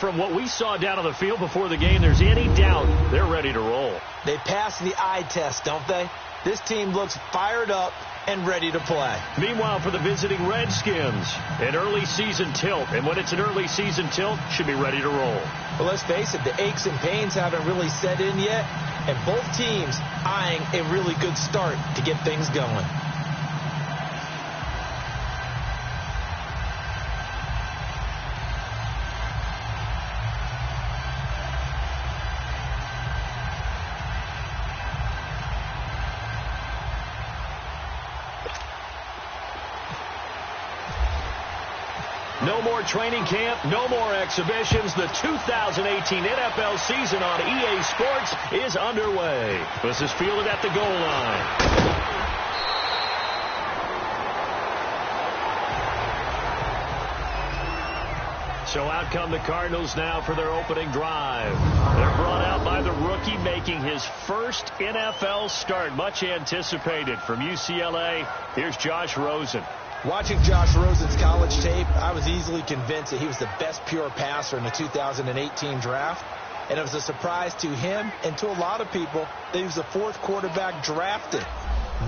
from what we saw down on the field before the game, there's any doubt they're ready to roll. They pass the eye test, don't they? This team looks fired up and ready to play. Meanwhile, for the visiting Redskins, an early season tilt. And when it's an early season tilt, should be ready to roll. Well, let's face it, the aches and pains haven't really set in yet, and both teams eyeing a really good start to get things going. No more training camp, no more exhibitions. The 2018 NFL season on EA Sports is underway. This is fielded at the goal line. So out come the Cardinals now for their opening drive. They're brought out by the rookie making his first NFL start. Much anticipated from UCLA. Here's Josh Rosen. Watching Josh Rosen's college tape, I was easily convinced that he was the best pure passer in the 2018 draft. And it was a surprise to him and to a lot of people that he was the fourth quarterback drafted.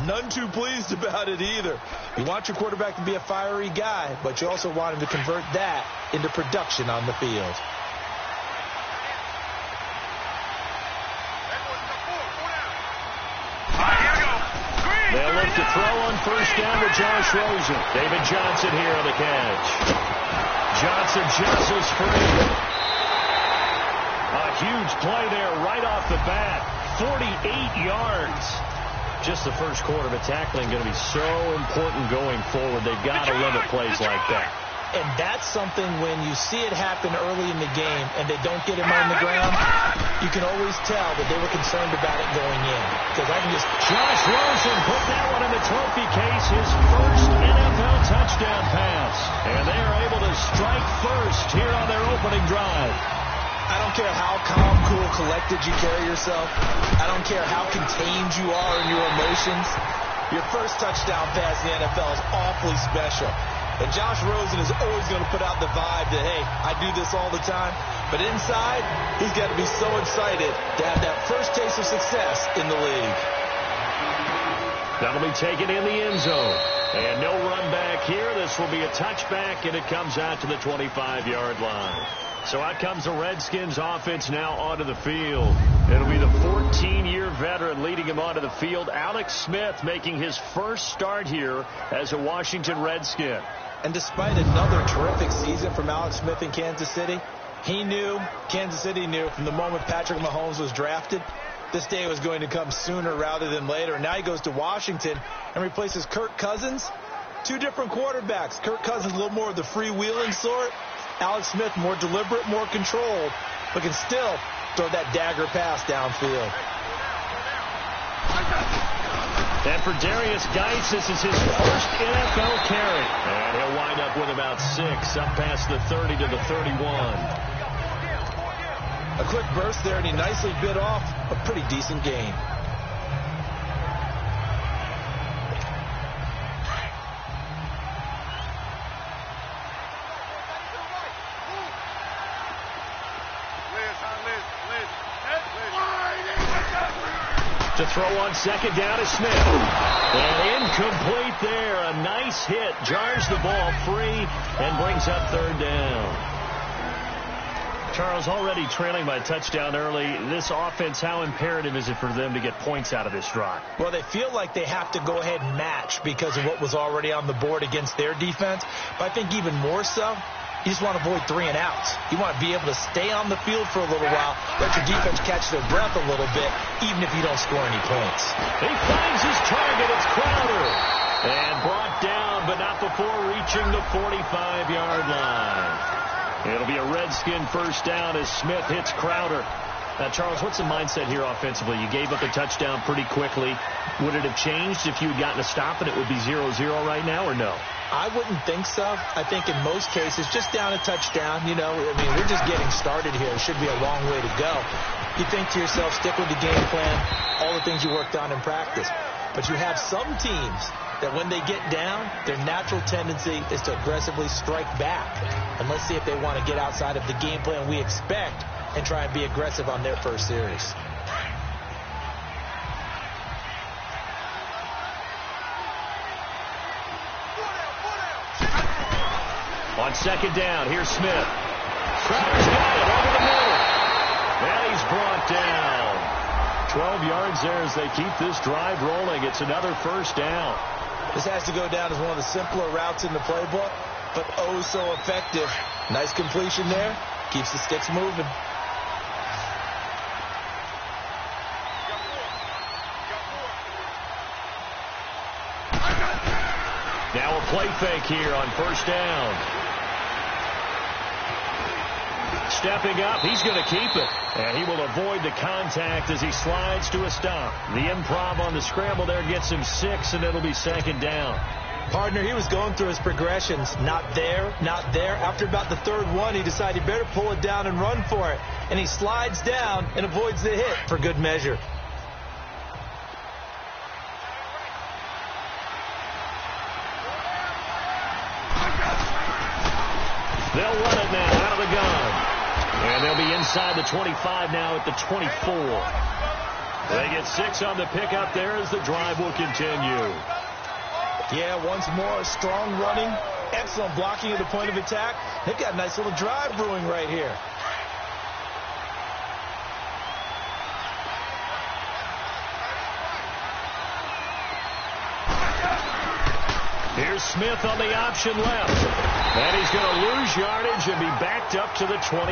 None too pleased about it either. You want your quarterback to be a fiery guy, but you also want him to convert that into production on the field. They'll look to throw on first down to Josh Rosen. David Johnson here on the catch. Johnson jostles free. A huge play there right off the bat. 48 yards. Just the first quarter, but tackling going to be so important going forward. They've got to limit plays like that. And that's something when you see it happen early in the game and they don't get him on the ground, you can always tell that they were concerned about it going in. Because I can just... Josh Rosen put that one in the trophy case, his first NFL touchdown pass. And they are able to strike first here on their opening drive. I don't care how calm, cool, collected you carry yourself. I don't care how contained you are in your emotions. Your first touchdown pass in the NFL is awfully special. And Josh Rosen is always going to put out the vibe that, hey, I do this all the time. But inside, he's got to be so excited to have that first taste of success in the league. That'll be taken in the end zone. And no run back here. This will be a touchback, and it comes out to the 25-yard line. So out comes the Redskins offense now onto the field. It'll be the 14-year veteran leading him onto the field. Alex Smith making his first start here as a Washington Redskin. And despite another terrific season from Alex Smith in Kansas City, Kansas City knew from the moment Patrick Mahomes was drafted, this day was going to come sooner rather than later. And now he goes to Washington and replaces Kirk Cousins. Two different quarterbacks. Kirk Cousins a little more of the freewheeling sort. Alex Smith more deliberate, more controlled, but can still throw that dagger pass downfield. And for Darius Geis, this is his first NFL carry. And he'll wind up with about 6, up past the 30 to the 31. A quick burst there, and he nicely bit off a pretty decent gain. To throw on second down is Smith. And incomplete there. A nice hit. Jars the ball free and brings up third down. Charles, already trailing by a touchdown early. This offense, how imperative is it for them to get points out of this drive? Well, they feel like they have to go ahead and match because of what was already on the board against their defense. But I think even more so, you just want to avoid 3 and outs. You want to be able to stay on the field for a little while, let your defense catch their breath a little bit, even if you don't score any points. He finds his target. It's Crowder. And brought down, but not before reaching the 45-yard line. It'll be a Redskin first down as Smith hits Crowder. Now, Charles, what's the mindset here offensively? You gave up a touchdown pretty quickly. Would it have changed if you had gotten a stop and it would be 0-0 right now, or no? I wouldn't think so. I think in most cases, just down a touchdown, we're just getting started here. It should be a long way to go. You think to yourself, stick with the game plan, all the things you worked on in practice. But you have some teams that when they get down, their natural tendency is to aggressively strike back. And let's see if they want to get outside of the game plan we expect and try and be aggressive on their first series. On second down, here's Smith. Crowder's got it over the middle. And he's brought down. 12 yards there as they keep this drive rolling. It's another first down. This has to go down as one of the simpler routes in the playbook, but oh so effective. Nice completion there. Keeps the sticks moving. Now a play fake here on first down. Stepping up, he's going to keep it. And he will avoid the contact as he slides to a stop. The improv on the scramble there gets him 6, and it'll be second down. Partner, he was going through his progressions. Not there, not there. After about the third one, he decided he better pull it down and run for it. And he slides down and avoids the hit for good measure. They'll run it now out of the gun. And they'll be inside the 25 now at the 24. They get 6 on the pickup there as the drive will continue. Yeah, once more, strong running, excellent blocking at the point of attack. They've got a nice little drive brewing right here. Here's Smith on the option left. And he's going to lose yardage and be backed up to the 25.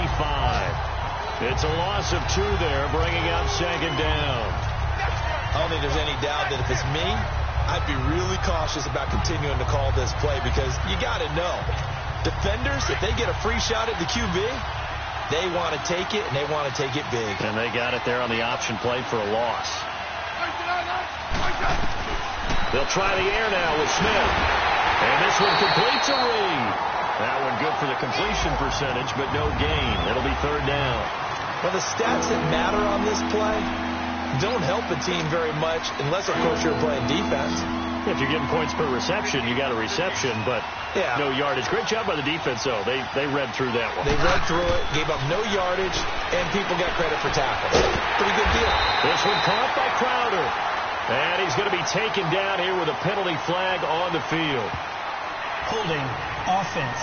It's a loss of 2 there, bringing up second down. I don't think there's any doubt that if it's me, I'd be really cautious about continuing to call this play because you got to know, defenders, if they get a free shot at the QB, they want to take it, and they want to take it big. And they got it there on the option play for a loss. They'll try the air now with Smith. And this one completes a read. That one good for the completion percentage, but no gain. It'll be third down. Well, the stats that matter on this play don't help a team very much unless, of course, you're playing defense. If you're getting points per reception, you got a reception, but no yardage. Great job by the defense, though. They read through that one. They read through it, gave up no yardage, and people got credit for tackles. Pretty good deal. This one caught by Crowder. And he's going to be taken down here with a penalty flag on the field. Holding offense.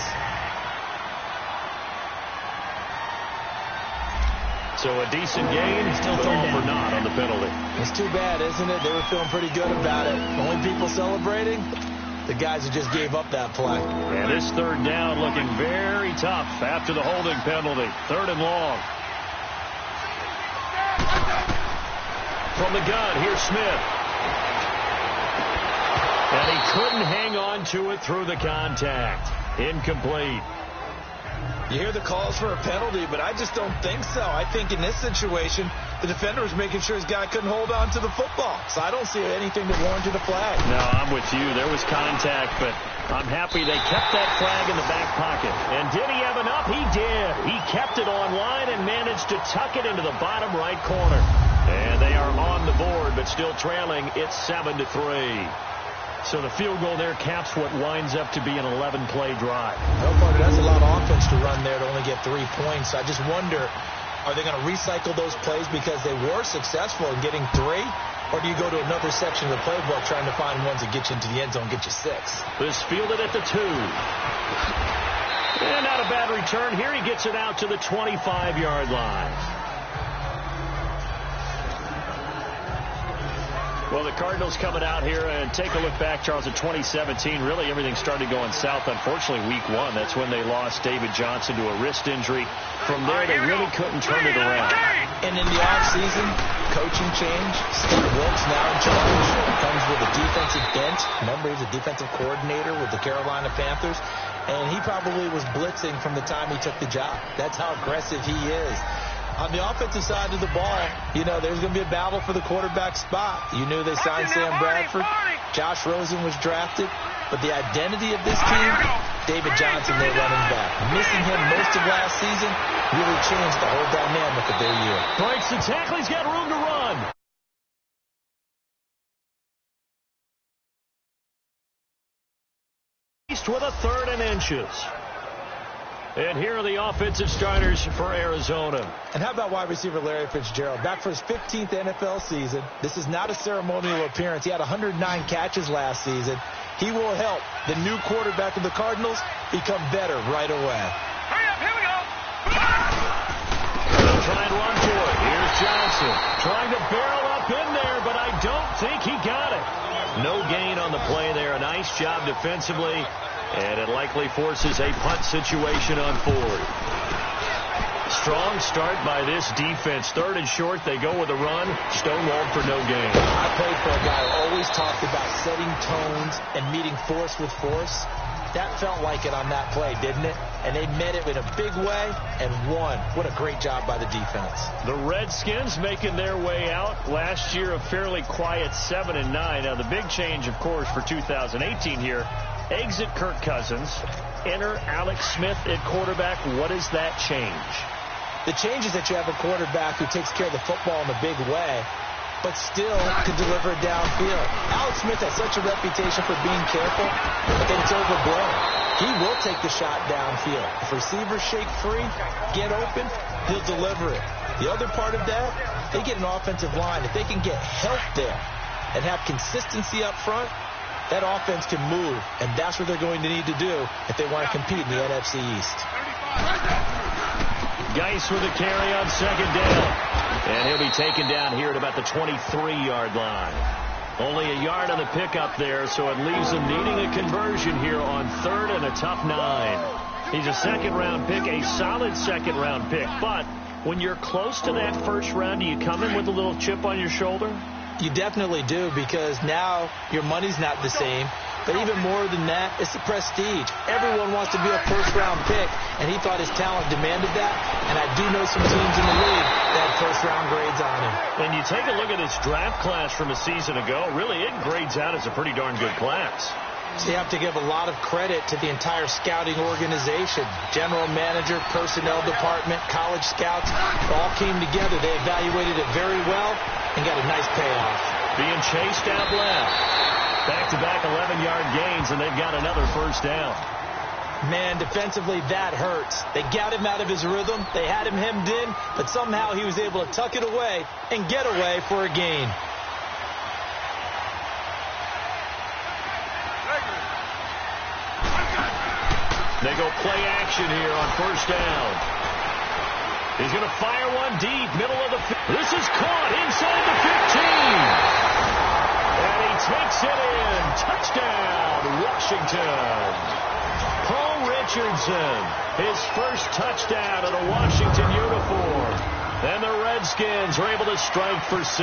So a decent gain, still all for naught on the penalty. It's too bad, isn't it? They were feeling pretty good about it. Only people celebrating, the guys who just gave up that play. And this third down looking very tough after the holding penalty. Third and long. From the gun, here's Smith. And he couldn't hang on to it through the contact. Incomplete. You hear the calls for a penalty, but I just don't think so. I think in this situation, the defender was making sure his guy couldn't hold on to the football. So I don't see anything that warranted a flag. No, I'm with you. There was contact, but I'm happy they kept that flag in the back pocket. And did he have enough? He did. He kept it on line and managed to tuck it into the bottom right corner. And they are on the board, but still trailing. It's 7-3. So the field goal there caps what winds up to be an 11-play drive. No, partner, that's a lot of offense to run there to only get 3 points. I just wonder, are they going to recycle those plays because they were successful in getting 3? Or do you go to another section of the playbook trying to find ones that get you into the end zone, get you 6? This fielded at the 2. And not a bad return. Here he gets it out to the 25-yard line. Well, the Cardinals coming out here and take a look back, Charles, at 2017. Really, everything started going south. Unfortunately, week 1, that's when they lost David Johnson to a wrist injury. From there, they really couldn't turn it around. And in the offseason, coaching change. Steve Wilkes now in charge. Comes with a defensive bent. Remember, he's a defensive coordinator with the Carolina Panthers. And he probably was blitzing from the time he took the job. That's how aggressive he is. On the offensive side of the ball, you know, there's going to be a battle for the quarterback spot. You knew they signed Sam Bradford. Josh Rosen was drafted. But the identity of this team, David Johnson, their running back. Missing him most of last season really changed the whole dynamic of their year. Breaks the tackle. He's got room to run. faced with a 3rd and inches. And here are the offensive starters for Arizona. And how about wide receiver Larry Fitzgerald? Back for his 15th NFL season. This is not a ceremonial appearance. He had 109 catches last season. He will help the new quarterback of the Cardinals become better right away. Hurry up, here we go. They'll try and run for it. Here's Johnson trying to barrel up in there, but I don't think he got it. No gain on the play there. A nice job defensively, and it likely forces a punt situation on 4th. Strong start by this defense. 3rd and short, they go with a run. Stonewalled for no gain. I played for a guy who always talked about setting tones and meeting force with force. That felt like it on that play, didn't it? And they met it in a big way and won. What a great job by the defense. The Redskins making their way out. Last year, a fairly quiet 7-9. Now, the big change, of course, for 2018 here, exit Kirk Cousins, enter Alex Smith at quarterback. What does that change? The change is that you have a quarterback who takes care of the football in a big way, but still can deliver it downfield. Alex Smith has such a reputation for being careful, but then it's overblown. He will take the shot downfield. If receivers shake free, get open, he'll deliver it. The other part of that, they get an offensive line. If they can get help there and have consistency up front, that offense can move, and that's what they're going to need to do if they want to compete in the NFC East. Geis with a carry on 2nd down. And he'll be taken down here at about the 23-yard line. Only a yard on the pickup there, so it leaves him needing a conversion here on 3rd and a tough 9. He's a 2nd-round pick, a solid 2nd-round pick. But when you're close to that 1st round, do you come in with a little chip on your shoulder? You definitely do, because now your money's not the same. But even more than that, it's the prestige. Everyone wants to be a 1st-round pick, and he thought his talent demanded that. And I do know some teams in the league that had 1st-round grades on him. When you take a look at his draft class from a season ago, really it grades out as a pretty darn good class. So you have to give a lot of credit to the entire scouting organization. General manager, personnel department, college scouts, all came together. They evaluated it very well and got a nice payoff. Being chased out left. Back-to-back 11-yard gains, and they've got another 1st down. Man, defensively, that hurts. They got him out of his rhythm. They had him hemmed in, but somehow he was able to tuck it away and get away for a gain. They go play action here on 1st down. He's going to fire one deep, middle of the field. This is caught inside the 15. And he takes it in. Touchdown, Washington. Paul Richardson, his 1st touchdown in a Washington uniform. And the Redskins are able to strike for 6.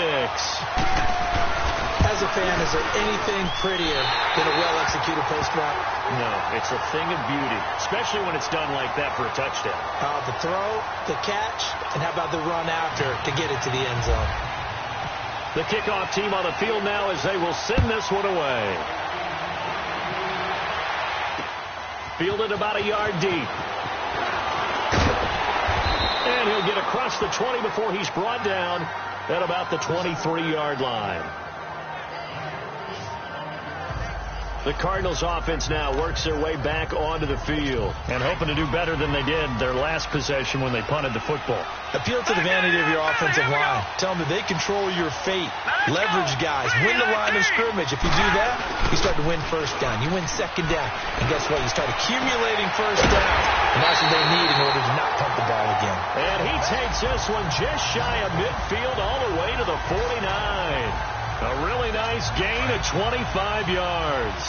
As a fan, is there anything prettier than a well-executed post route? No, it's a thing of beauty, especially when it's done like that for a touchdown. The throw, the catch, and how about the run after to get it to the end zone? The kickoff team on the field now as they will send this one away. Fielded about a yard deep. And he'll get across the 20 before he's brought down at about the 23-yard line. The Cardinals offense now works their way back onto the field and hoping to do better than they did their last possession when they punted the football. Appeal to the vanity of your offensive line. Tell them that they control your fate. Leverage guys. Win the line of scrimmage. If you do that, you start to win 1st down. You win 2nd down. And guess what? You start accumulating 1st downs. And that's what they need in order to not punt the ball again. And he takes this one just shy of midfield all the way to the 49. A really nice gain of 25 yards.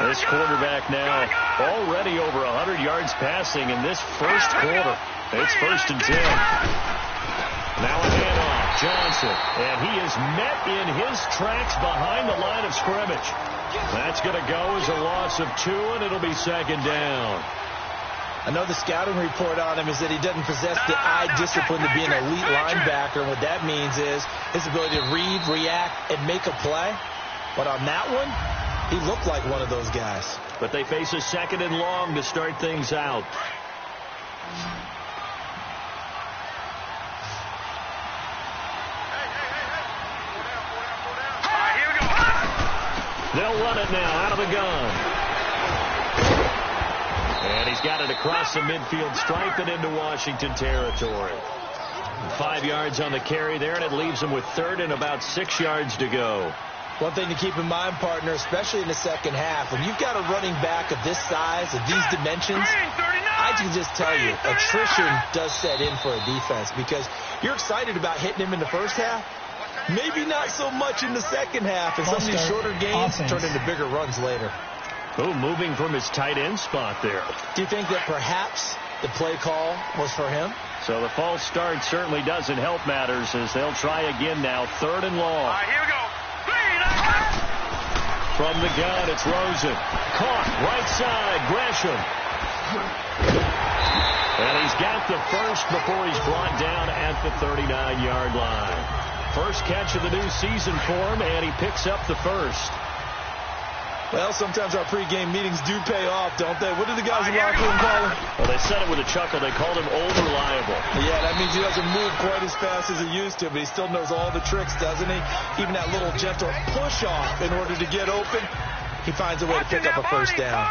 This quarterback now already over 100 yards passing in this 1st quarter. It's 1st and 10. Now a handoff. Johnson. And he is met in his tracks behind the line of scrimmage. That's going to go as a loss of 2, and it'll be 2nd down. I know the scouting report on him is that he doesn't possess the eye discipline to be an elite linebacker. What that means is his ability to read, react, and make a play. But on that one, he looked like one of those guys. But they face a 2nd and long to start things out. They'll run it now out of the gun. And he's got it across the midfield stripe and into Washington territory. 5 yards on the carry there, and it leaves him with third and about 6 yards to go. One thing to keep in mind, partner, especially in the second half, when you've got a running back of this size, of these dimensions, I can just tell you, attrition does set in for a defense because you're excited about hitting him in the first half. Maybe not so much in the second half, and some of these shorter games turn into bigger runs later. Oh, moving from his tight end spot there. Do you think that perhaps the play call was for him? So the false start certainly doesn't help matters as they'll try again now, third and long. All right, here we go. From the gun, it's Rosen. Caught, right side, Gresham. And he's got the first before he's brought down at the 39-yard line. First catch of the new season for him, and he picks up the first. Well, sometimes our pregame meetings do pay off, don't they? What did the guys in the locker room call him? Well, they said it with a chuckle. They called him old reliable. Yeah, that means he doesn't move quite as fast as he used to, but he still knows all the tricks, doesn't he? Even that little gentle push-off in order to get open, he finds a way to pick up a first down.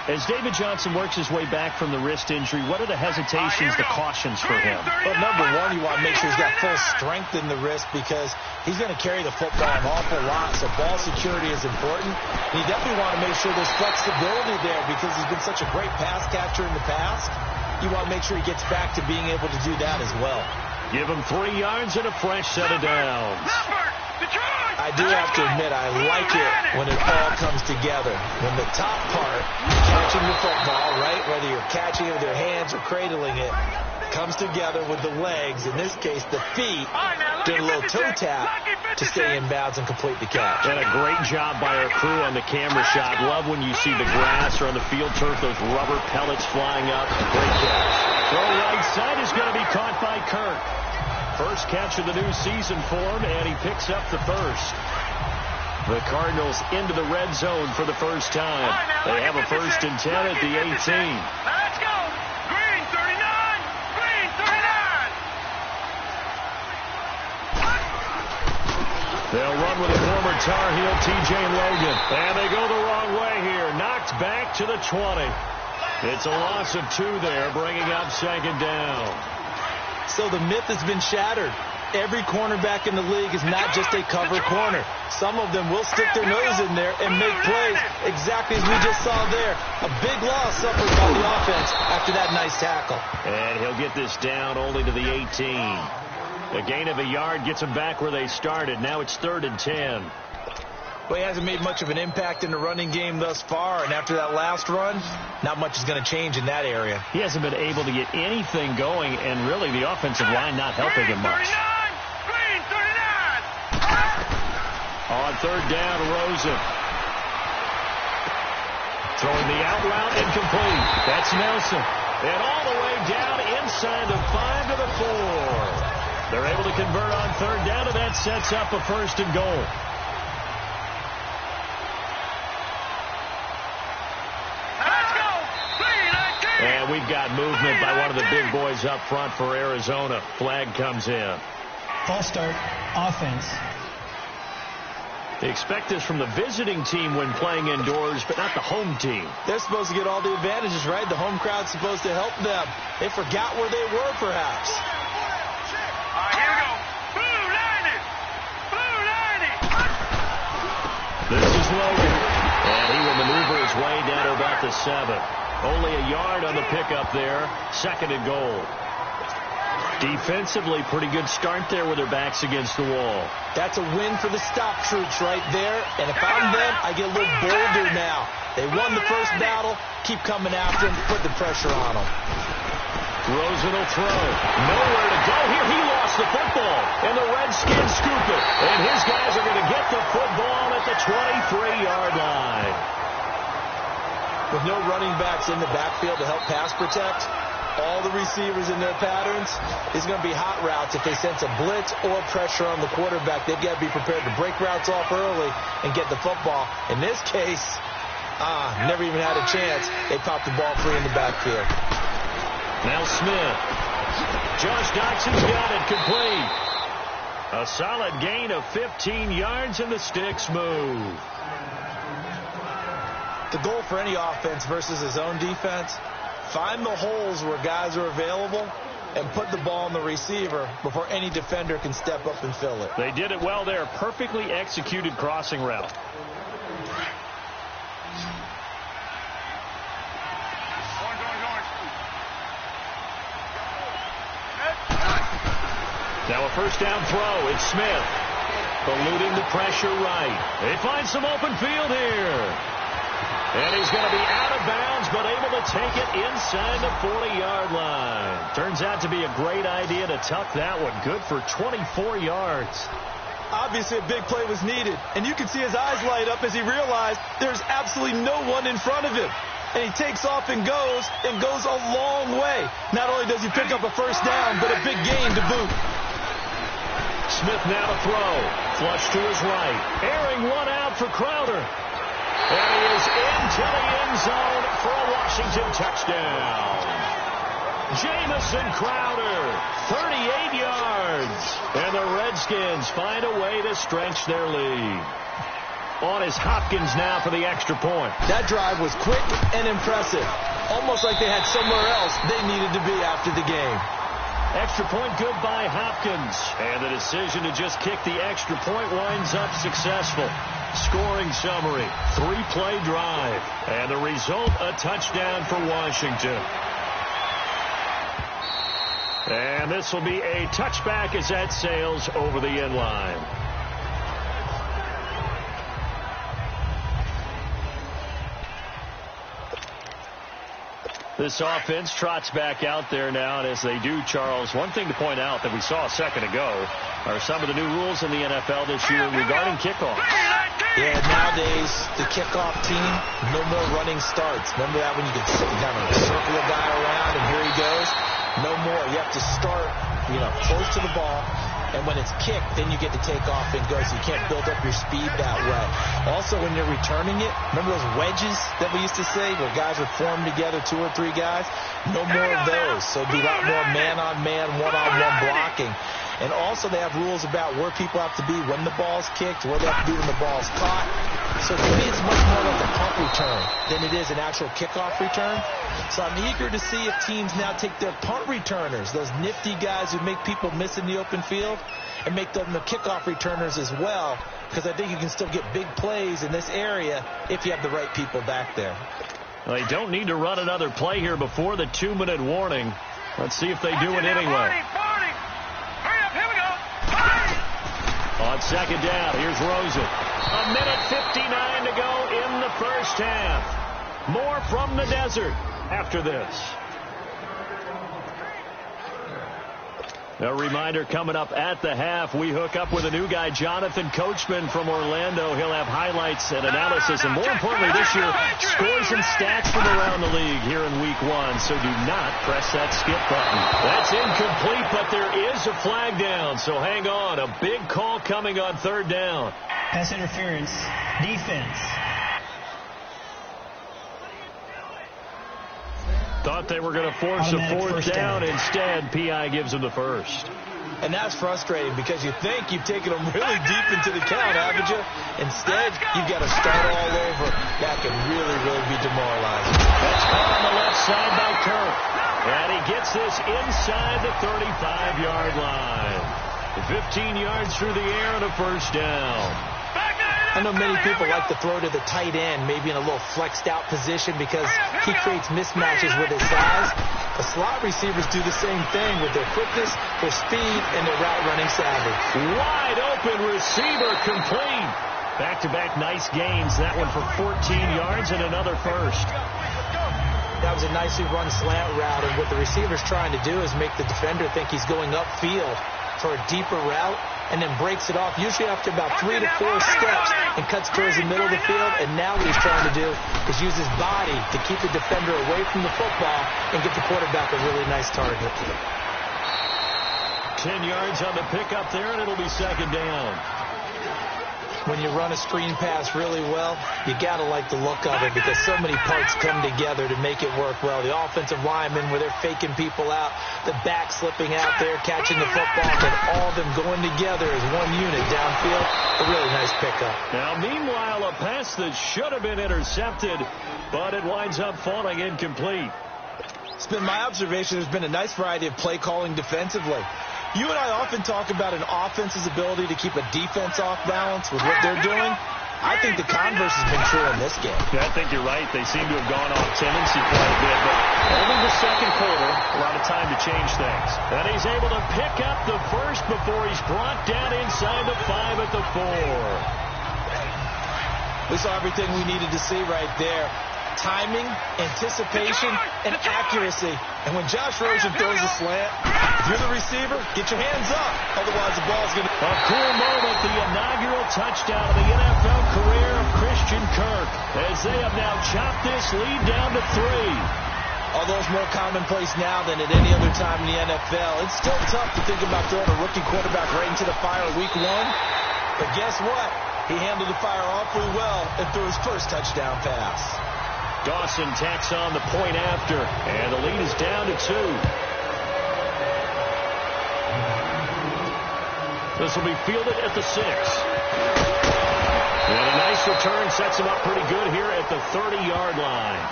As David Johnson works his way back from the wrist injury, what are the hesitations, the cautions for him? Well, number one, you want to make sure he's got full strength in the wrist because he's going to carry the football an awful lot, so ball security is important. And you definitely want to make sure there's flexibility there because he's been such a great pass catcher in the past. You want to make sure he gets back to being able to do that as well. Give him 3 yards and a fresh set of downs. I do have to admit, I like it when it all comes together. When the top part, catching the football, right, whether you're catching it with your hands or cradling it, comes together with the legs, in this case the feet, doing a little toe tap to stay in bounds and complete the catch. And a great job by our crew on the camera shot. Love when you see the grass or on the field turf, those rubber pellets flying up. Great catch. Throw right side is going to be caught by Kirk. First catch of the new season for him, and he picks up the first. The Cardinals into the red zone for the first time. They have a 1st and 10 at the 18. Let's go. Green 39. Green 39. They'll run with a former Tar Heel, T.J. Logan. And they go the wrong way here. Knocked back to the 20. It's a loss of 2 there, bringing up 2nd down. So the myth has been shattered. Every cornerback in the league is not just a cover corner. Some of them will stick their nose in there and make plays exactly as we just saw there. A big loss suffered by the offense after that nice tackle. And he'll get this down only to the 18. A gain of a yard gets them back where they started. Now it's 3rd and 10. Well, he hasn't made much of an impact in the running game thus far, and after that last run, not much is going to change in that area. He hasn't been able to get anything going, and really the offensive line not helping him much. Green 39. On 3rd down, Rosen. Throwing the out route, incomplete. That's Nelson. And all the way down inside the 5 to the 4. They're able to convert on 3rd down, and that sets up a 1st and goal. And we've got movement by one of the big boys up front for Arizona. Flag comes in. False start, offense. They expect this from the visiting team when playing indoors, but not the home team. They're supposed to get all the advantages, right? The home crowd's supposed to help them. They forgot where they were, perhaps. All right, here we go. Blue 90. Blue 90. This is Logan. And he will maneuver his way down to about the 7. Only a yard on the pickup there. 2nd and goal. Defensively, pretty good start there with their backs against the wall. That's a win for the stop troops right there. And if I'm them, I get a little bolder now. They won the first battle. Keep coming after them. Put the pressure on them. Rosen will throw. Nowhere to go here. He lost the football. And the Redskins scoop it. And his guys are going to get the football at the 23-yard line. With no running backs in the backfield to help pass protect, all the receivers in their patterns, is going to be hot routes. If they sense a blitz or pressure on the quarterback, they've got to be prepared to break routes off early and get the football. In this case, never even had a chance. They popped the ball free in the backfield. Now Smith. Josh Doxson's got it complete. A solid gain of 15 yards and the sticks move. The goal for any offense versus his own defense, find the holes where guys are available and put the ball on the receiver before any defender can step up and fill it. They did it well there. Perfectly executed crossing route. Now a first down throw. It's Smith. Eluding the pressure right. They find some open field here. And he's going to be out of bounds, but able to take it inside the 40-yard line. Turns out to be a great idea to tuck that one. Good for 24 yards. Obviously, a big play was needed, and you can see his eyes light up as he realized there's absolutely no one in front of him. And he takes off and goes a long way. Not only does he pick up a first down, but a big gain to boot. Smith now to throw. Flush to his right. Airing one out for Crowder. And he is into the end zone for a Washington touchdown. Jamison Crowder, 38 yards. And the Redskins find a way to stretch their lead. On is Hopkins now for the extra point. That drive was quick and impressive. Almost like they had somewhere else they needed to be after the game. Extra point good by Hopkins. And the decision to just kick the extra point winds up successful. Scoring summary, 3-play drive. And the result, a touchdown for Washington. And this will be a touchback as that sails over the end line. This offense trots back out there now, and as they do, Charles, one thing to point out that we saw a second ago are some of the new rules in the NFL this year regarding kickoff. Yeah, nowadays, the kickoff team, no more running starts. Remember that when you could kind of circle a guy around and here he goes? No more. You have to start, close to the ball. And when it's kicked, then you get to take off and go, so you can't build up your speed that way. Also, when you're returning it, remember those wedges that we used to say where guys would form together, 2 or 3 guys? No more of those. So it'd be a lot more man-on-man, one-on-one blocking. And also they have rules about where people have to be when the ball's kicked, where they have to be when the ball's caught. So to me, it's much more like a punt return than it is an actual kickoff return. So I'm eager to see if teams now take their punt returners, those nifty guys who make people miss in the open field, and make them the kickoff returners as well, because I think you can still get big plays in this area if you have the right people back there. Well, they don't need to run another play here before the 2-minute warning. Let's see if they do it anyway. On second down, here's Rosen. 1:59 to go in the first half. More from the desert after this. A reminder coming up at the half, we hook up with a new guy, Jonathan Coachman from Orlando. He'll have highlights and analysis, and more importantly this year, scores and stats from around the league here in week 1. So do not press that skip button. That's incomplete, but there is a flag down, so hang on. A big call coming on third down. Pass interference. Defense. Thought they were going to force a fourth down. Instead, P.I. gives them the first. And that's frustrating because you think you've taken them really deep into the count, haven't you? Instead, you've got to start all over. That can really, really be demoralizing. That's on the left side by Kirk. And he gets this inside the 35-yard line. 15 yards through the air and a first down. I know many people like to throw to the tight end, maybe in a little flexed out position because he creates mismatches with his size. The slot receivers do the same thing with their quickness, their speed, and their route running savvy. Wide open receiver complete. Back-to-back nice gains. That one for 14 yards and another first. That was a nicely run slant route, and what the receiver's trying to do is make the defender think he's going upfield for a deeper route, and then breaks it off, usually after about 3 to 4 steps, and cuts towards the middle of the field. And now what he's trying to do is use his body to keep the defender away from the football and get the quarterback a really nice target. 10 yards on the pickup there, and it'll be second down. When you run a screen pass really well, you got to like the look of it because so many parts come together to make it work well. The offensive linemen, where they're faking people out, the back slipping out there, catching the football, and all of them going together as one unit downfield. A really nice pickup. Now, meanwhile, a pass that should have been intercepted, but it winds up falling incomplete. It's been my observation there's been a nice variety of play calling defensively. You and I often talk about an offense's ability to keep a defense off balance with what they're doing. I think the converse has been true in this game. Yeah, I think you're right. They seem to have gone off tendency quite a bit, but only the second quarter, a lot of time to change things. And he's able to pick up the first before he's brought down inside the 5 at the 4. We saw everything we needed to see right there. Timing, anticipation, and accuracy. And when Josh Rosen throws a slant, if you're the receiver, get your hands up. Otherwise, the ball's going to... A cool moment, the inaugural touchdown of the NFL career of Christian Kirk, as they have now chopped this lead down to 3. Although it's more commonplace now than at any other time in the NFL, it's still tough to think about throwing a rookie quarterback right into the fire week 1. But guess what? He handled the fire awfully well and threw his first touchdown pass. Dawson tacks on the point after, and the lead is down to 2. This will be fielded at the 6. And a nice return sets him up pretty good here at the 30-yard line.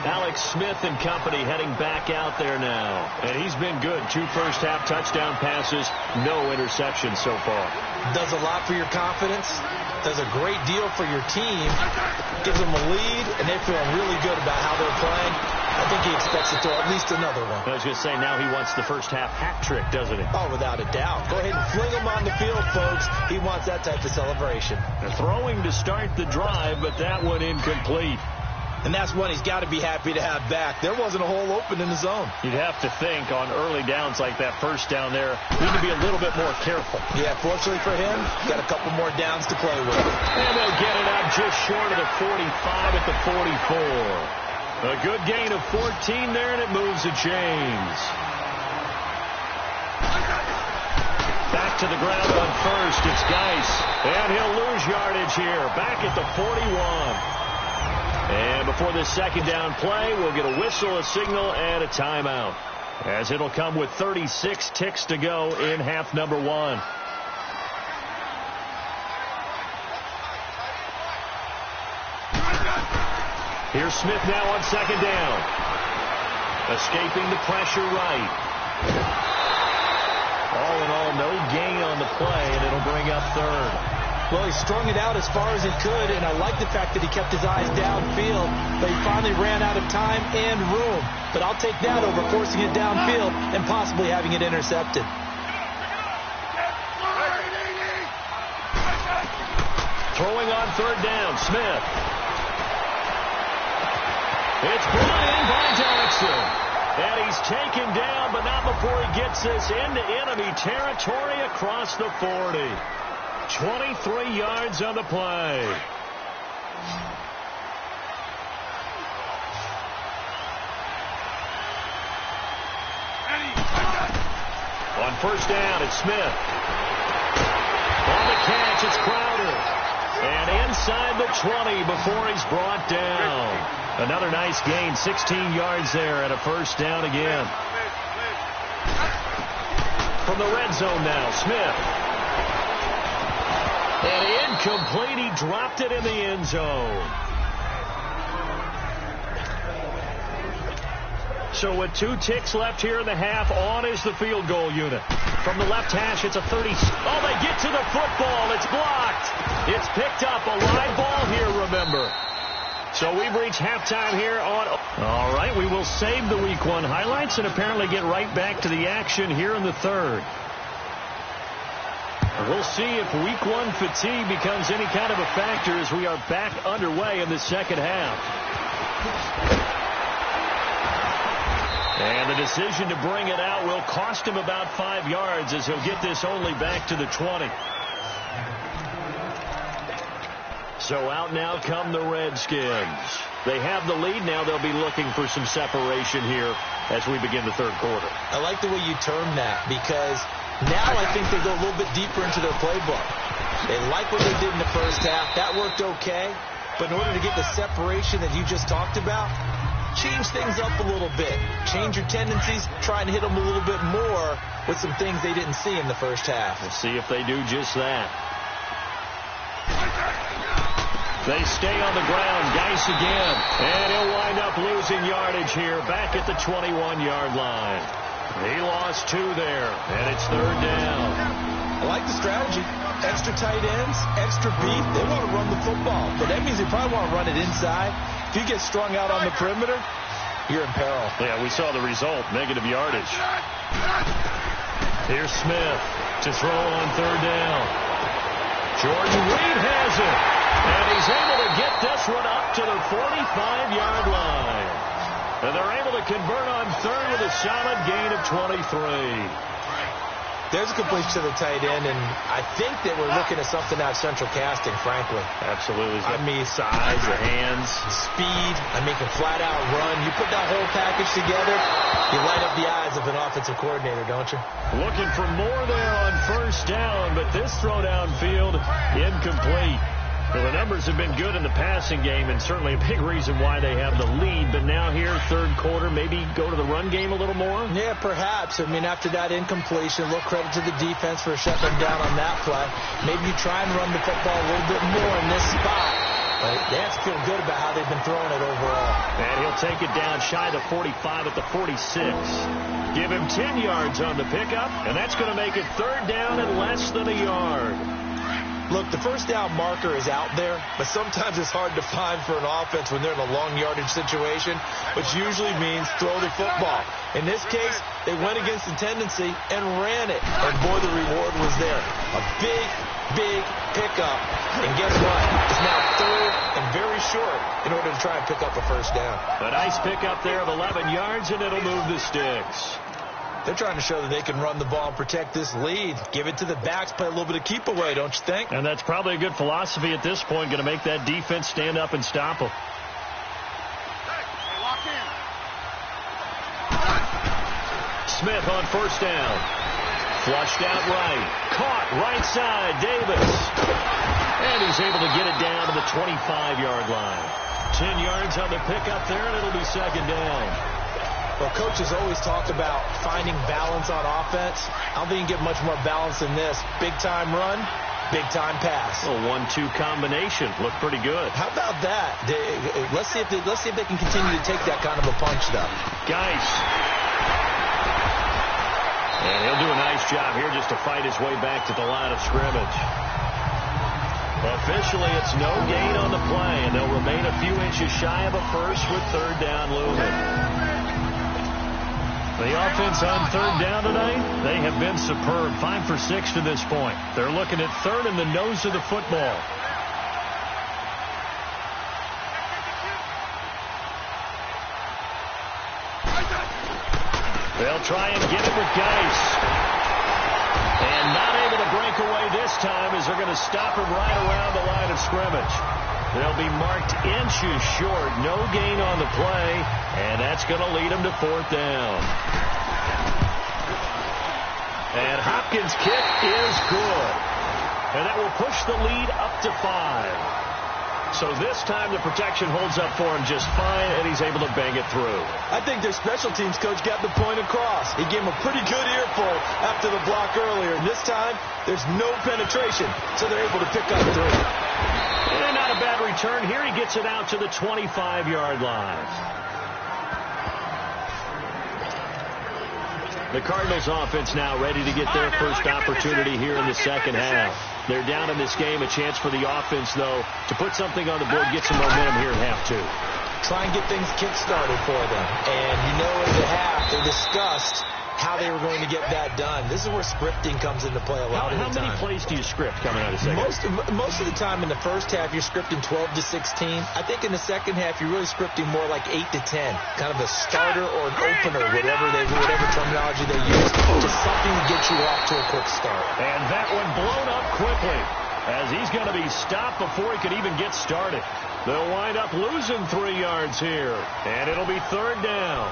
Alex Smith and company heading back out there now. And he's been good. 2 first-half touchdown passes, no interceptions so far. Does a lot for your confidence. Does a great deal for your team. Gives them a lead, and they're feeling really good about how they're playing. I think he expects to throw at least another one. I was going to say, now he wants the first-half hat trick, doesn't he? Oh, without a doubt. Go ahead and fling him on the field, folks. He wants that type of celebration. They're throwing to start the drive, but that one incomplete. And that's one he's got to be happy to have back. There wasn't a hole open in the zone. You'd have to think on early downs like that first down there, need to be a little bit more careful. Yeah, fortunately for him, got a couple more downs to play with. And they'll get it out just short of the 45 at the 44. A good gain of 14 there, and it moves the chains. Back to the ground on first. It's Geis. And he'll lose yardage here. Back at the 41. And before this second down play, we'll get a whistle, a signal, and a timeout, as it'll come with 36 ticks to go in half number 1. Here's Smith now on second down. Escaping the pressure right. All in all, no gain on the play, and it'll bring up 3rd. Well, he strung it out as far as he could, and I like the fact that he kept his eyes downfield, but he finally ran out of time and room. But I'll take that over forcing it downfield and possibly having it intercepted. Throwing on 3rd down, Smith. It's brought in by Jackson. And he's taken down, but not before he gets this into enemy territory across the 40. 23 yards on the play. On first down, it's Smith. On the catch, it's Crowder. And inside the 20 before he's brought down. Another nice gain, 16 yards there, and a first down again. From the red zone now, Smith. And incomplete, he dropped it in the end zone. So with 2 ticks left here in the half, on is the field goal unit. From the left hash, it's a 30. Oh, they get to the football. It's blocked. It's picked up. A live ball here, remember. So we've reached halftime here on... All right, we will save the Week 1 highlights and apparently get right back to the action here in the 3rd. We'll see if Week 1 fatigue becomes any kind of a factor as we are back underway in the second half. And the decision to bring it out will cost him about 5 yards as he'll get this only back to the 20. So out now come the Redskins. They have the lead now. They'll be looking for some separation here as we begin the 3rd quarter. I like the way you term that because Now I think they go a little bit deeper into their playbook. They like what they did in the first half. That worked okay. But in order to get the separation that you just talked about, change things up a little bit. Change your tendencies. Try and hit them a little bit more with some things they didn't see in the first half. We'll see if they do just that. They stay on the ground. Geis again. And he'll wind up losing yardage here back at the 21-yard line. He lost 2 there, and it's 3rd down. I like the strategy. Extra tight ends, extra beef. They want to run the football, but that means they probably want to run it inside. If you get strung out on the perimeter, you're in peril. Yeah, we saw the result, negative yardage. Here's Smith to throw on 3rd down. Jordan Reed has it, and he's able to get this one up to the 45-yard line. And they're able to convert on 3rd with a solid gain of 23. There's a completion to the tight end, and I think that we're looking at something out of central casting, frankly. Absolutely. I mean, size, the hands, speed. I mean, can flat-out run. You put that whole package together, you light up the eyes of an offensive coordinator, don't you? Looking for more there on 1st down, but this throw downfield incomplete. Well, the numbers have been good in the passing game, and certainly a big reason why they have the lead. But now here, 3rd quarter, maybe go to the run game a little more? Yeah, perhaps. I mean, after that incompletion, a little credit to the defense for shutting them down on that play. Maybe you try and run the football a little bit more in this spot. But they have to feel good about how they've been throwing it overall. And he'll take it down shy of the 45 at the 46. Give him 10 yards on the pickup, and that's going to make it 3rd down and less than a yard. Look, the 1st down marker is out there, but sometimes it's hard to find for an offense when they're in a long yardage situation, which usually means throw the football. In this case, they went against the tendency and ran it. And, boy, the reward was there. A big, big pickup. And guess what? It's now 3rd and very short in order to try and pick up a 1st down. A nice pickup there of 11 yards, and it'll move the sticks. They're trying to show that they can run the ball and protect this lead. Give it to the backs, play a little bit of keep away, don't you think? And that's probably a good philosophy at this point, going to make that defense stand up and stop them. Smith on 1st down. Flushed out right. Caught right side, Davis. And he's able to get it down to the 25-yard line. 10 yards on the pickup there, and it'll be 2nd down. Well, coaches always talk about finding balance on offense. I don't think you can get much more balance than this. Big-time run, big-time pass. A 1-2 combination. Looked pretty good. How about that? Let's see if they can continue to take that kind of a punch, though. Geis. And he'll do a nice job here just to fight his way back to the line of scrimmage. Officially, it's no gain on the play, and they'll remain a few inches shy of a first with 3rd down looming. The offense on 3rd down tonight, they have been superb. 5 for 6 to this point. They're looking at 3rd in the nose of the football. They'll try and get it with Geis. And not able to break away this time as they're going to stop him right around the line of scrimmage. They'll be marked inches short. No gain on the play. And that's going to lead them to 4th down. And Hopkins' kick is good. And that will push the lead up to 5. So this time the protection holds up for him just fine, and he's able to bang it through. I think their special teams coach got the point across. He gave him a pretty good earful after the block earlier. And this time, there's no penetration, so they're able to pick up 3. And not a bad return. Here he gets it out to the 25-yard line. The Cardinals offense now ready to get their first opportunity here in the 2nd half. They're down in this game. A chance for the offense, though, to put something on the board, get some momentum here at half 2. Try and get things kick-started for them. And you know at the half, they discussed how they were going to get that done. This is where scripting comes into play a lot of the time. How many plays do you script coming out of second? Most of the time in the first half, you're scripting 12 to 16. I think in the second half, you're really scripting more like 8 to 10. Kind of a starter or an opener, whatever terminology they use. Just something to get you off to a quick start. And that one blown up quickly as he's going to be stopped before he could even get started. They'll wind up losing 3 yards here. And it'll be 3rd down.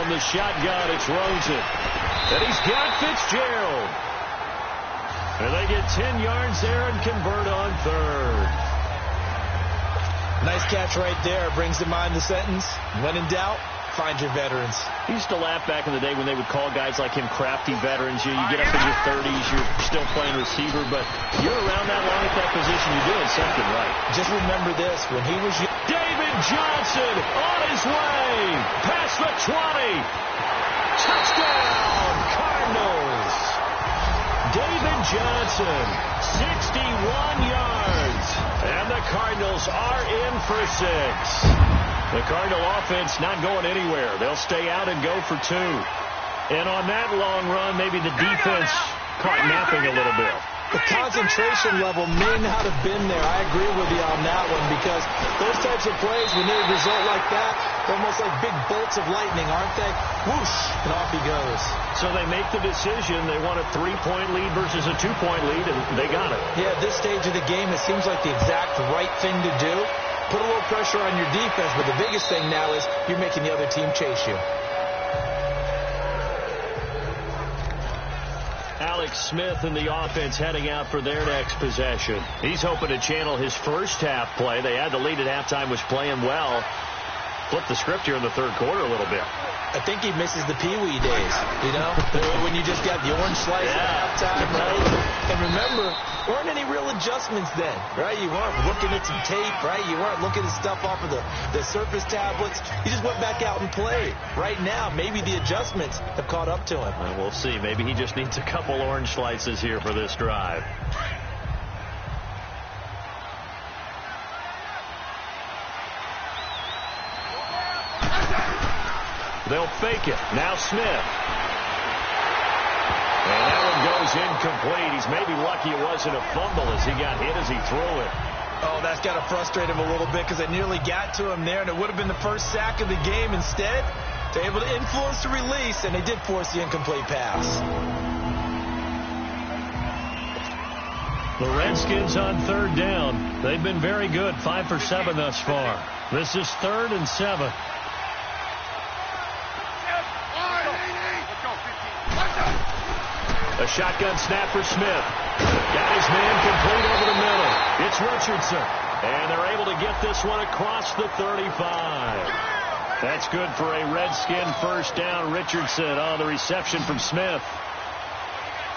from the shotgun, it's Rosen. And he's got Fitzgerald. And they get 10 yards there and convert on third. Nice catch right there. Brings to mind the sentence, when in doubt, find your veterans. He used to laugh back in the day when they would call guys like him crafty veterans. You get up in your 30s, you're still playing receiver, but you're around that long at that position, you're doing something right. Just remember this, when he was young. David Johnson on his way, past the 20. Touchdown, Cardinals. David Johnson, 61 yards. And the Cardinals are in for 6. The Cardinal offense not going anywhere. They'll stay out and go for 2. And on that long run, maybe the defense caught napping a little bit. The concentration level may not have been there. I agree with you on that one, because those types of plays, when they result like that, they're almost like big bolts of lightning, aren't they? Whoosh, and off he goes. So they make the decision. They want a 3-point lead versus a 2-point lead, and they got it. Yeah, at this stage of the game, it seems like the exact right thing to do. Put a little pressure on your defense, but the biggest thing now is you're making the other team chase you. Alex Smith and the offense heading out for their next possession. He's hoping to channel his first half play. They had the lead at halftime, was playing well. Flipped the script here in the third quarter a little bit. I think he misses the Pee-wee days, you know, when you just got the orange slice at halftime, right? And remember, there weren't any real adjustments then, right? You weren't looking at some tape, right? You weren't looking at stuff off of the surface tablets. You just went back out and played. Right now, maybe the adjustments have caught up to him. And we'll see. Maybe he just needs a couple orange slices here for this drive. They'll fake it. Now Smith. And that one goes incomplete. He's maybe lucky it wasn't a fumble as he got hit as he threw it. Oh, that's got to frustrate him a little bit, because they nearly got to him there, and it would have been the first sack of the game. Instead, they're able to influence the release, and they did force the incomplete pass. The Redskins on third down. They've been very good, 5 for 7 thus far. This is 3rd and 7. A shotgun snap for Smith. Got his man complete over the middle. It's Richardson. And they're able to get this one across the 35. That's good for a Redskin first down. Richardson on the reception from Smith.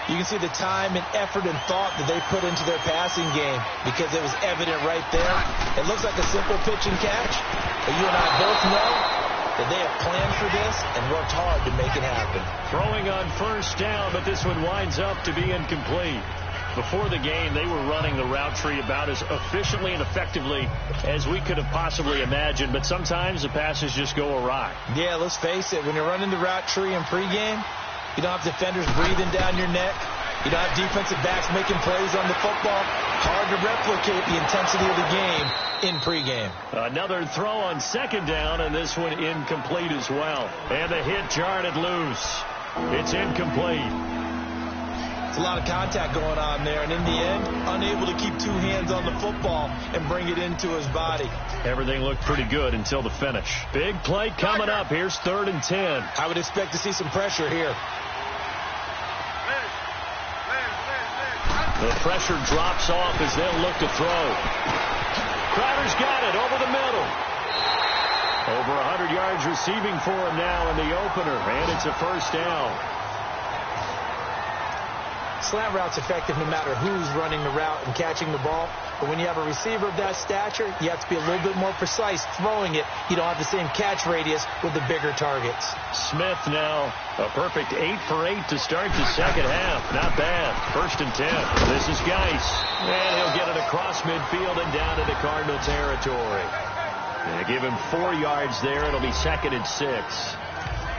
You can see the time and effort and thought that they put into their passing game, because it was evident right there. It looks like a simple pitch and catch, but you and I both know that they have planned for this and worked hard to make it happen. Throwing on first down, but this one winds up to be incomplete. Before the game, they were running the route tree about as efficiently and effectively as we could have possibly imagined, but sometimes the passes just go awry. Yeah, let's face it, when you're running the route tree in pregame, you don't have defenders breathing down your neck. You don't have defensive backs making plays on the football. Hard to replicate the intensity of the game in pregame. Another throw on second down, and this one incomplete as well. And the hit jarred it loose. It's incomplete. It's a lot of contact going on there, and in the end, unable to keep 2 hands on the football and bring it into his body. Everything looked pretty good until the finish. Big play coming up. Here's 3rd and 10. I would expect to see some pressure here. The pressure drops off as they'll look to throw. Crowder's got it over the middle. Over 100 yards receiving for him now in the opener, and it's a first down. Slant route's effective no matter who's running the route and catching the ball. But when you have a receiver of that stature, you have to be a little bit more precise throwing it. You don't have the same catch radius with the bigger targets. Smith now a perfect 8 for 8 to start the second half. Not bad. 1st and 10. This is Geis. And he'll get it across midfield and down into Cardinal territory. They give him 4 yards there. It'll be 2nd and 6.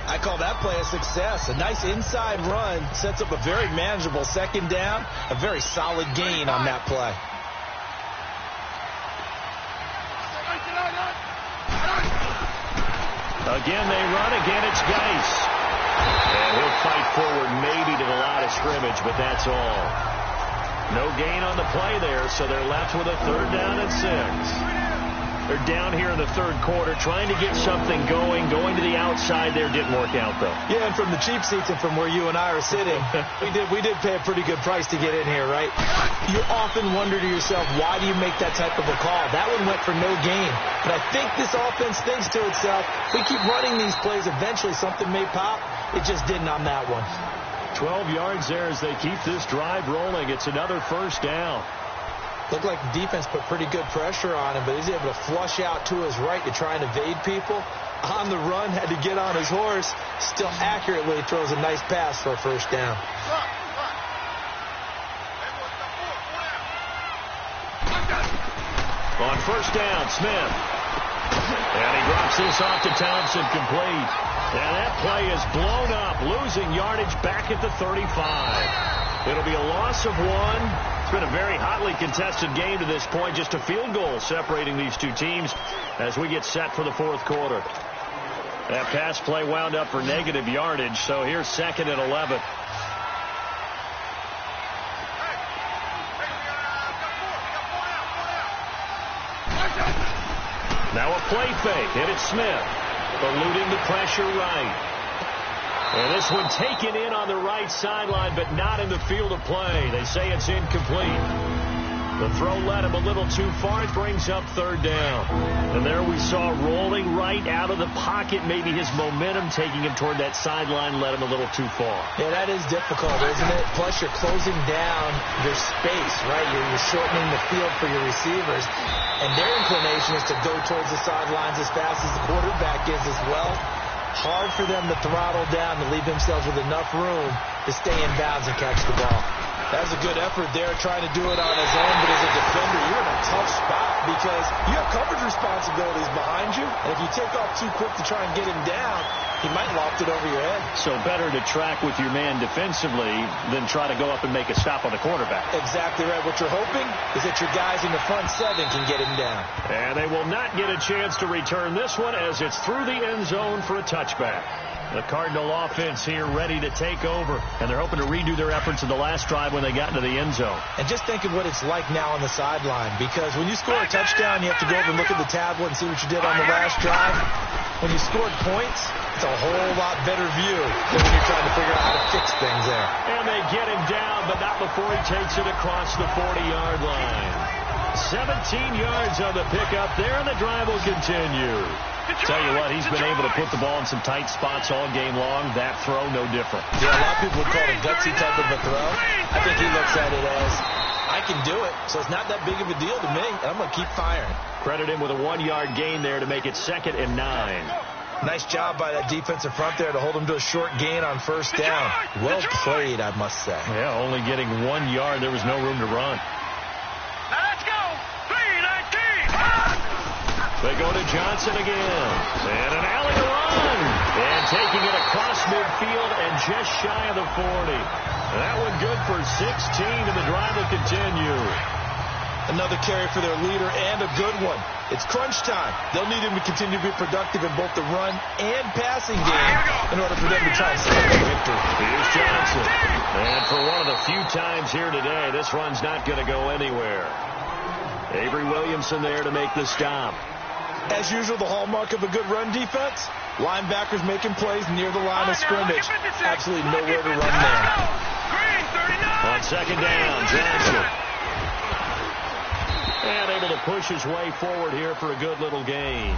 I call that play a success. A nice inside run sets up a very manageable second down. A very solid gain on that play. Again, they run. Again, it's Geis. And he'll fight forward maybe to the line of scrimmage, but that's all. No gain on the play there, so they're left with a 3rd down and 6. They're down here in the third quarter, trying to get something going. Going to the outside there didn't work out, though. Yeah, and from the cheap seats and from where you and I are sitting, we did pay a pretty good price to get in here, right? You often wonder to yourself, why do you make that type of a call? That one went for no gain. But I think this offense thinks to itself, we keep running these plays, eventually something may pop. It just didn't on that one. 12 yards there as they keep this drive rolling. It's another first down. Looked like the defense put pretty good pressure on him, but he's able to flush out to his right to try and evade people. On the run, had to get on his horse. Still accurately throws a nice pass for a first down. On first down, Smith. And he drops this off to Thompson, complete. And that play is blown up, losing yardage back at the 35. It'll be a loss of 1. It's been a very hotly contested game to this point. Just a field goal separating these two teams as we get set for the fourth quarter. That pass play wound up for negative yardage, so here's 2nd and 11. Now a play fake, and it's Smith. Eluding the pressure right. And this one taken in on the right sideline, but not in the field of play. They say it's incomplete. The throw led him a little too far. It brings up 3rd down. And there we saw rolling right out of the pocket. Maybe his momentum taking him toward that sideline led him a little too far. Yeah, that is difficult, isn't it? Plus, you're closing down your space, right? You're shortening the field for your receivers. And their inclination is to go towards the sidelines as fast as the quarterback is as well. Hard for them to throttle down to leave themselves with enough room to stay in bounds and catch the ball. That was a good effort there, trying to do it on his own, but as a defender, you're in a tough spot because you have coverage responsibilities behind you, and if you take off too quick to try and get him down, he might loft it over your head. So better to track with your man defensively than try to go up and make a stop on the quarterback. Exactly right. What you're hoping is that your guys in the front 7 can get him down. And they will not get a chance to return this one as it's through the end zone for a touchback. The Cardinal offense here ready to take over, and they're hoping to redo their efforts in the last drive when they got into the end zone. And just think of what it's like now on the sideline, because when you score a touchdown, you have to go over and look at the tablet and see what you did on the last drive. When you scored points, it's a whole lot better view than when you're trying to figure out how to fix things there. And they get him down, but not before he takes it across the 40-yard line. 17 yards on the pickup there, and the drive will continue. Tell you what, he's been able to put the ball in some tight spots all game long. That throw, no different. Yeah, a lot of people would call it a gutsy type of a throw. I think he looks at it as, I can do it, so it's not that big of a deal to me, and I'm going to keep firing. Credit him with a 1-yard gain there to make it 2nd and 9. Nice job by that defensive front there to hold him to a short gain on first down. Well played, I must say. Yeah, only getting 1 yard. There was no room to run. Now let's go. 3-19. They go to Johnson again. And an alley run. And taking it across midfield and just shy of the 40. That one good for 16, and the drive will continue. Another carry for their leader and a good one. It's crunch time. They'll need him to continue to be productive in both the run and passing game in order for them to try and set up a victory. Here's Johnson. And for one of the few times here today, this run's not going to go anywhere. Avery Williamson there to make the stop. As usual, the hallmark of a good run defense, linebackers making plays near the line of scrimmage. Absolutely nowhere to run there. On 2nd down, Johnson. And able to push his way forward here for a good little gain.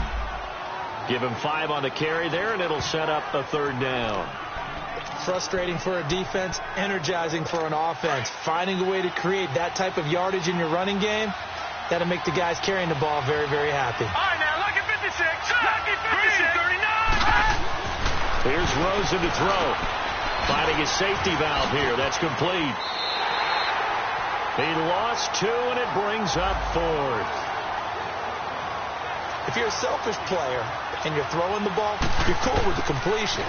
Give him 5 on the carry there, and it'll set up a 3rd down. Frustrating for a defense, energizing for an offense. Finding a way to create that type of yardage in your running game, that'll make the guys carrying the ball very, very happy. All right, now, lucky 56. Lucky 56. 39. Here's Rosen to throw. Finding his safety valve here. That's complete. He lost 2, and it brings up 4th. If you're a selfish player and you're throwing the ball, you're cool with the completion.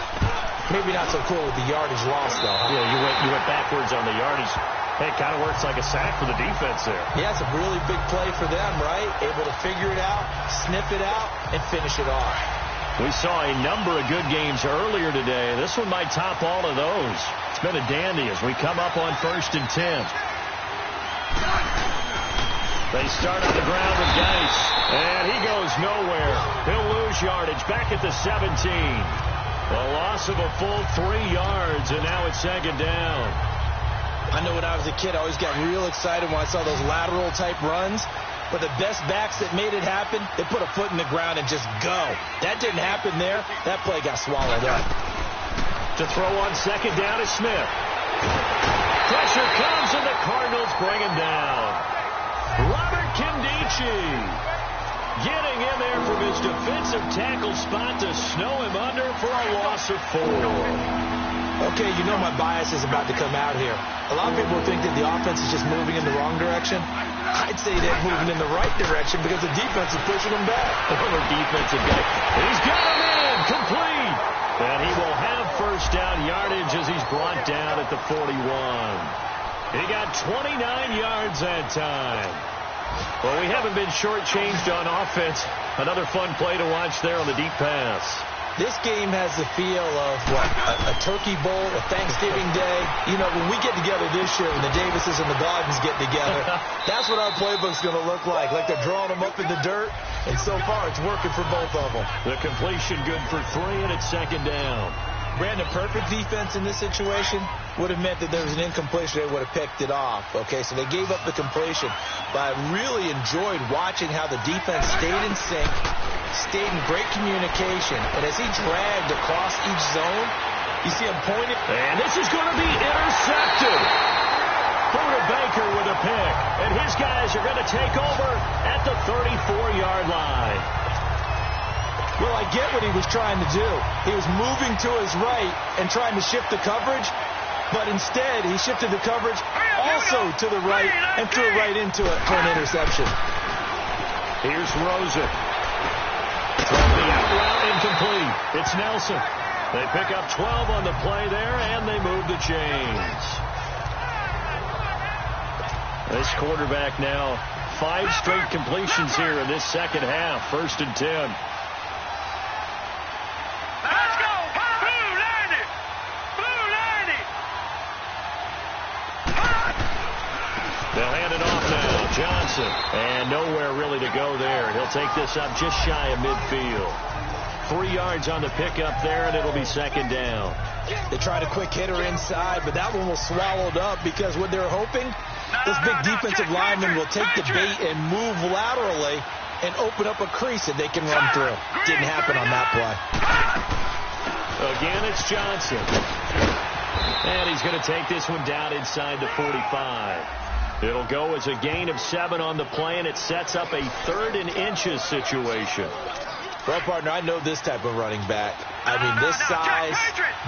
Maybe not so cool with the yardage loss, though. Huh? Yeah, you went backwards on the yardage. Hey, it kind of works like a sack for the defense there. Yeah, it's a really big play for them, right? Able to figure it out, sniff it out, and finish it off. We saw a number of good games earlier today. This one might top all of those. It's been a dandy as we come up on 1st and 10. They start on the ground with Geis, and he goes nowhere. He'll lose yardage back at the 17. A loss of a full 3 yards, and now it's second down. I know when I was a kid, I always got real excited when I saw those lateral-type runs. But the best backs that made it happen, they put a foot in the ground and just go. That didn't happen there. That play got swallowed up. To throw on second down is Smith. Pressure comes, and the Cardinals bring him down. Robert Kindici getting in there from his defensive tackle spot to snow him under for a loss of 4. Okay, you know my bias is about to come out here. A lot of people think that the offense is just moving in the wrong direction. I'd say they're moving in the right direction because the defense is pushing them back. Former defensive guy. He's got him in. Complete. And he will have first down yardage as he's brought down at the 41. He got 29 yards that time. Well, we haven't been shortchanged on offense. Another fun play to watch there on the deep pass. This game has the feel of, what, a turkey bowl, a Thanksgiving day. You know, when we get together this year, when the Davises and the Gardens get together, that's what our playbook's going to look like. Like they're drawing them up in the dirt, and so far it's working for both of them. The completion good for 3, and it's second down. Brandon, perfect defense in this situation would have meant that there was an incompletion. They would have picked it off. Okay, so they gave up the completion. But I really enjoyed watching how the defense stayed in sync, stayed in great communication. And as he dragged across each zone, you see him pointing. And this is going to be intercepted. Buda Baker with a pick. And his guys are going to take over at the 34-yard line. Well, I get what he was trying to do. He was moving to his right and trying to shift the coverage, but instead he shifted the coverage also to the right and threw it right into it for an interception. Here's Rosen. From the out route, incomplete. It's Nelson. They pick up 12 on the play there, and they move the chains. This quarterback now 5 straight completions here in this second half. 1st and 10. They'll hand it off now. Johnson. And nowhere really to go there. He'll take this up just shy of midfield. 3 yards on the pickup there, and it'll be second down. They tried a quick hitter inside, but that one was swallowed up because what they're hoping, this big defensive lineman will take the bait and move laterally and open up a crease that they can run through. Didn't happen on that play. Again, it's Johnson. And he's going to take this one down inside the 45. It'll go as a gain of 7 on the play, and it sets up a 3rd and inches situation. Well, partner, I know this type of running back. I mean, this size,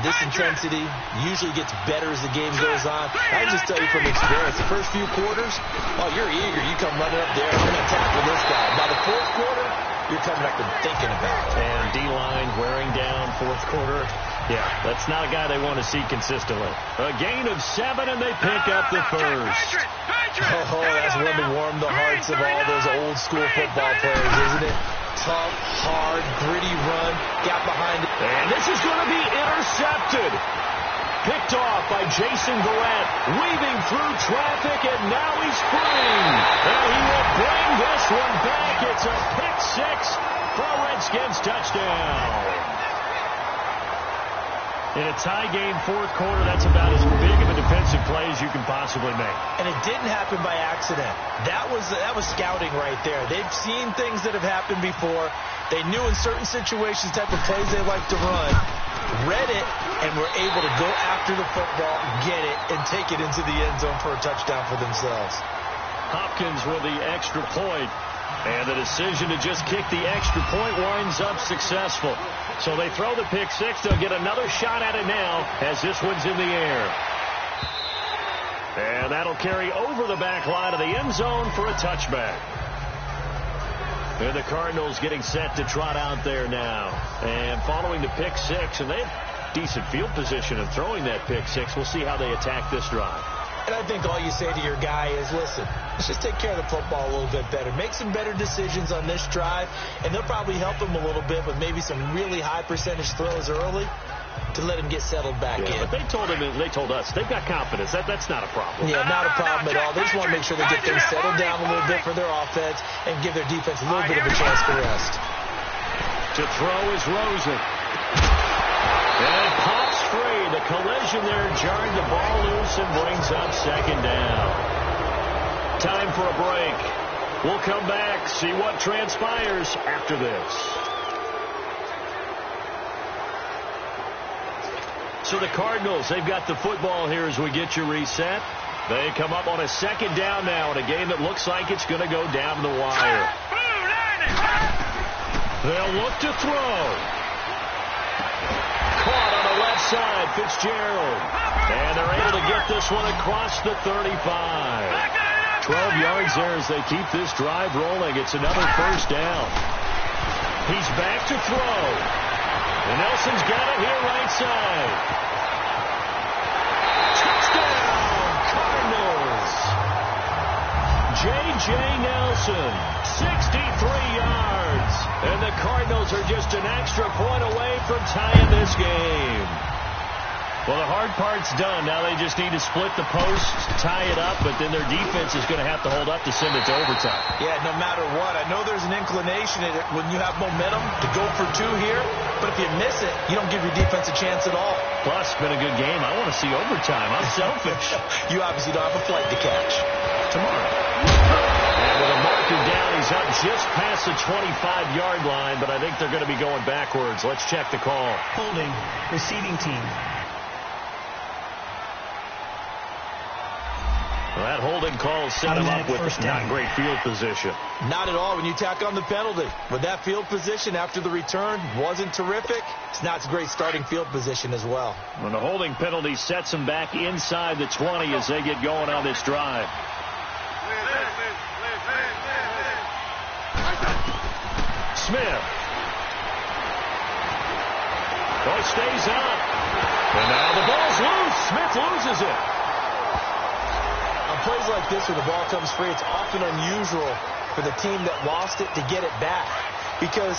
this intensity usually gets better as the game goes on. I can just tell you from experience, the first few quarters, oh, you're eager. You come running up there. I'm going to tackle this guy. By the 4th quarter, you're coming up and thinking about it. And D-line wearing down 4th quarter. Yeah, that's not a guy they want to see consistently. A gain of 7, and they pick up the first. Oh, that's one to warm the hearts of all those old school football players, isn't it? Tough, hard, gritty run, got behind it. And this is going to be intercepted. Picked off by Jason Garrett, weaving through traffic, and now he's free. And he will bring this one back. It's a pick 6 for a Redskins touchdown. In a tie game 4th quarter, that's about as big of a defensive play as you can possibly make. And it didn't happen by accident. That was scouting right there. They've seen things that have happened before. They knew in certain situations type of plays they like to run, read it, and were able to go after the football, get it, and take it into the end zone for a touchdown for themselves. Hopkins with the extra point. And the decision to just kick the extra point winds up successful. So they throw the pick 6. They'll get another shot at it now as this one's in the air. And that'll carry over the back line of the end zone for a touchback. And the Cardinals getting set to trot out there now. And following the pick 6, and they have decent field position of throwing that pick 6. We'll see how they attack this drive. And I think all you say to your guy is, listen, let's just take care of the football a little bit better. Make some better decisions on this drive, and they'll probably help him a little bit with maybe some really high percentage throws early. to let him get settled back in. But they told us they've got confidence. That's not a problem. Yeah, not a problem at all. They just want to make sure they get things settled down a little bit for their offense and give their defense a little bit of a chance to rest. To throw is Rosen. And it pops free. The collision there jarring the ball loose and brings up second down. Time for a break. We'll come back, see what transpires after this. So the Cardinals, they've got the football here as we get you reset. They come up on a second down now in a game that looks like it's going to go down the wire. They'll look to throw. Caught on the left side, Fitzgerald. And they're able to get this one across the 35. 12 yards there as they keep this drive rolling. It's another first down. He's back to throw. And Nelson's got it here right side. Touchdown, Cardinals. J.J. Nelson, 63 yards. And the Cardinals are just an extra point away from tying this game. Well, the hard part's done. Now they just need to split the post, tie it up, but then their defense is going to have to hold up to send it to overtime. Yeah, no matter what. I know there's an inclination in it when you have momentum to go for two here, but if you miss it, you don't give your defense a chance at all. Plus, it's been a good game. I want to see overtime. I'm selfish. You obviously don't have a flight to catch. Tomorrow. And with a marker down, he's up just past the 25-yard line, but I think they're going to be going backwards. Let's check the call. Holding. Receiving team. Well, that holding call set him up with not great field position. Not at all when you tack on the penalty. But that field position after the return wasn't terrific. It's not a great starting field position as well. When the holding penalty sets them back inside the 20 as they get going on this drive. Smith. Oh, stays up. And now the ball's loose. Smith loses it. On plays like this where the ball comes free, it's often unusual for the team that lost it to get it back. Because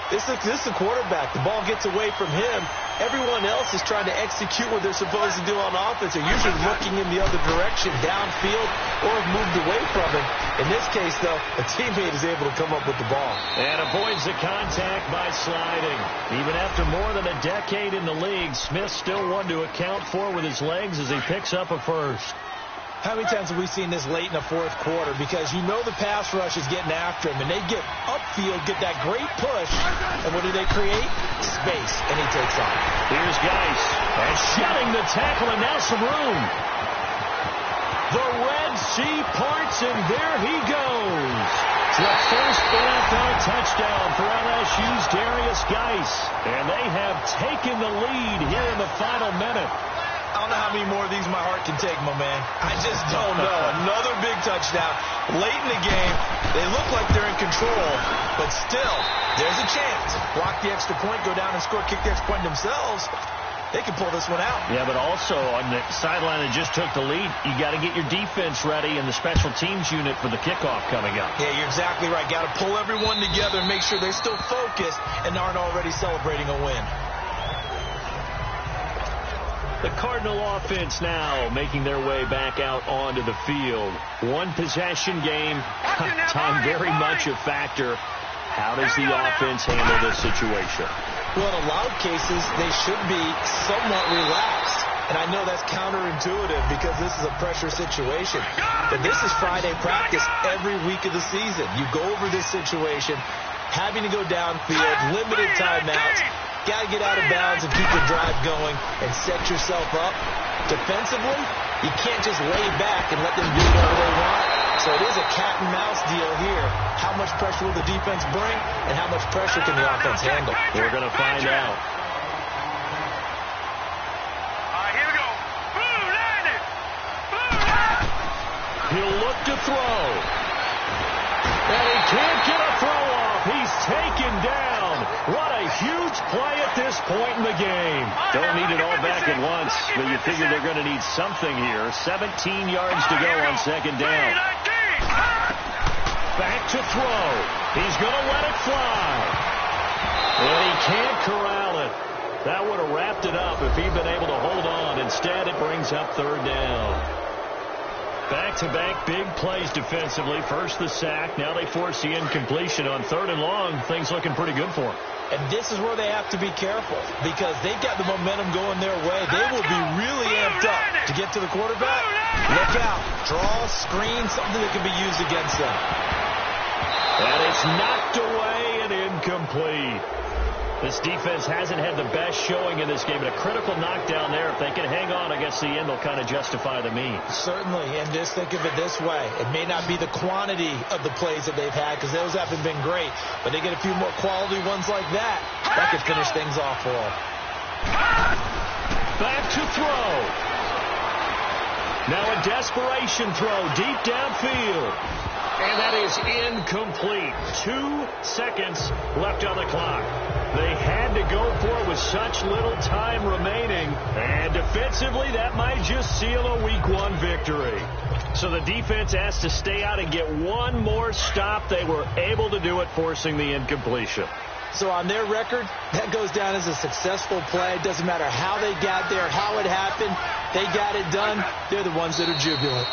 this is the quarterback. The ball gets away from him. Everyone else is trying to execute what they're supposed to do on offense. They're usually looking in the other direction, downfield, or have moved away from him. In this case, though, a teammate is able to come up with the ball. And avoids the contact by sliding. Even after more than a decade in the league, Smith still one to account for with his legs as he picks up a first. How many times have we seen this late in the fourth quarter? Because you know the pass rush is getting after him, and they get upfield, get that great push, and what do they create? Space, and he takes off. Here's Geis, and shedding the tackle, and now some room. The Red Sea parts, and there he goes. The first NFL touchdown for LSU's Darius Geis, and they have taken the lead here in the final minute. I don't know how many more of these my heart can take, my man. I just don't know. Another big touchdown. Late in the game, they look like they're in control, but still, there's a chance. Block the extra point, go down and score, kick the extra point themselves. They can pull this one out. Yeah, but also on the sideline that just took the lead, you got to get your defense ready and the special teams unit for the kickoff coming up. Yeah, you're exactly right. Got to pull everyone together and make sure they're still focused and aren't already celebrating a win. The Cardinal offense now making their way back out onto the field. One possession game, time very much a factor. How does the offense handle this situation? Well, in a lot of cases, they should be somewhat relaxed. And I know that's counterintuitive because this is a pressure situation. But this is Friday practice every week of the season. You go over this situation, having to go downfield, limited timeouts. Got to get out of bounds and keep the drive going and set yourself up. Defensively, you can't just lay back and let them do whatever they want. So it is a cat and mouse deal here. How much pressure will the defense bring and how much pressure can the offense handle? We're going to find out. Here we go. He'll look to throw. And he can't get a throw off. He's taken down. What a huge play at this point in the game. Don't need it all back at once, but you figure they're going to need something here. 17 yards to go on second down. Back to throw. He's going to let it fly. And he can't corral it. That would have wrapped it up if he'd been able to hold on. Instead, it brings up third down. Back-to-back big plays defensively. First the sack. Now they force the incompletion on third and long. Things looking pretty good for them. And this is where they have to be careful because they've got the momentum going their way. They will be really amped up to get to the quarterback. Look out. Draw, screen, something that can be used against them. And it's knocked away and incomplete. This defense hasn't had the best showing in this game, but a critical knockdown there. If they can hang on against the end, they'll kind of justify the means. Certainly, and just think of it this way. It may not be the quantity of the plays that they've had because those haven't been great, but they get a few more quality ones like that. That could finish things off for them. Back to throw. Now a desperation throw deep downfield. And that is incomplete. 2 seconds left on the clock. They had to go for it with such little time remaining. And defensively, that might just seal a Week 1 victory. So the defense has to stay out and get one more stop. They were able to do it, forcing the incompletion. So on their record, that goes down as a successful play. It doesn't matter how they got there, how it happened. They got it done. They're the ones that are jubilant.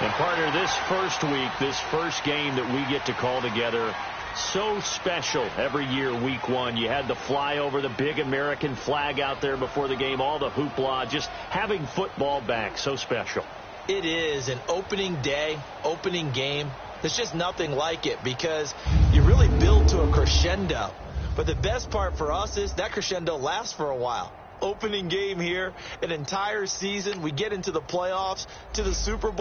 And partner, this first week, this first game that we get to call together, so special every year, Week 1. You had the flyover, the big American flag out there before the game, all the hoopla, just having football back, so special. It is an opening day, opening game. There's just nothing like it because you really build to a crescendo. But the best part for us is that crescendo lasts for a while. Opening game here, an entire season. We get into the playoffs, to the Super Bowl.